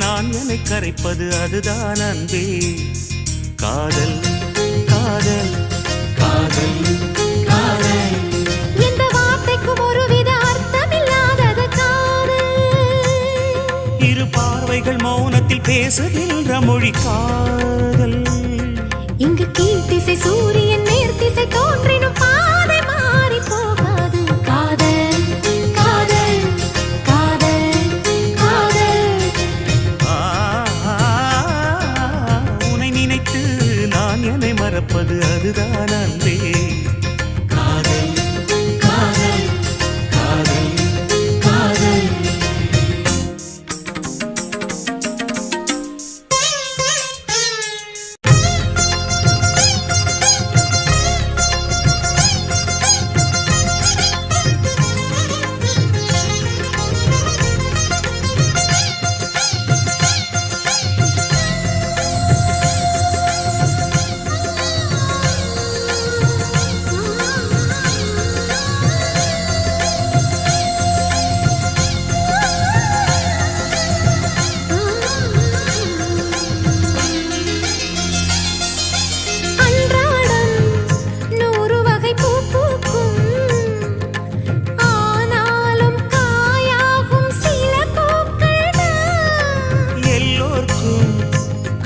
நான் என்னை கரைப்பது அதுதான் அன்பே. காதல் காதல் காதல் காதல். இந்த வார்த்தைக்கும் ஒருவித அர்த்தமில்லாதது காதல். இரு பார்வைகள் மௌனத்தில் பேசுகின்ற மொழி காதல். இங்கு கீழ்த்திசை சூரியன் நேர்த்திசை தோன்றினும் பாதை மாறி போகாது. காதல் காதல் காதல் காதல். உன்னை நினைத்து நான் என்னை மறப்பது அதுதான் அன்பே. காதல் காதல் காதல் காதல்.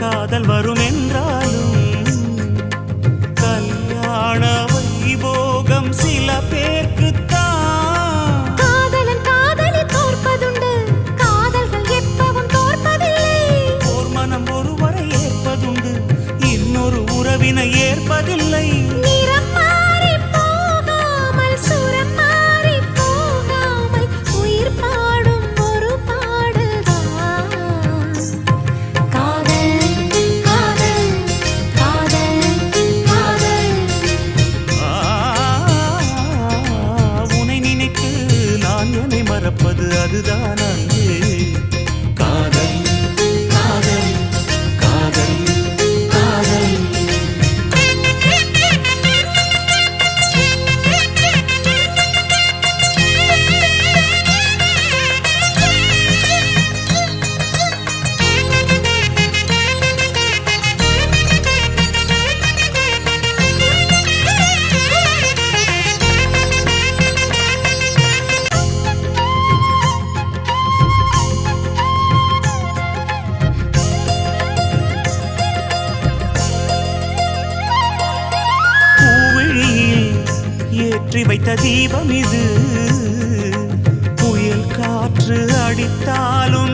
காதல் வரும் என்றாலும் கல்யாண வைபோகம் சில பேர்க்குத்தான். காதலன் காதலி தோற்பதுண்டு, காதல்கள் எப்பவும் தோற்பதில்லை. ஓர் மனம் ஒருவரை ஏற்பதுண்டு, இன்னொரு உறவினை ஏற்பதில்லை. நிறம் மாறி போகாமல் சுரம் மாறி போகாமல் உயிர் பாடும் ஒரு பாடல்தான் காதல். மறப்பது அதுதான் அன்பே. காதல் காதல் காதல் காதல். ஏற்றி வைத்த தீபம் இது, புயல் காற்று அடித்தாலும்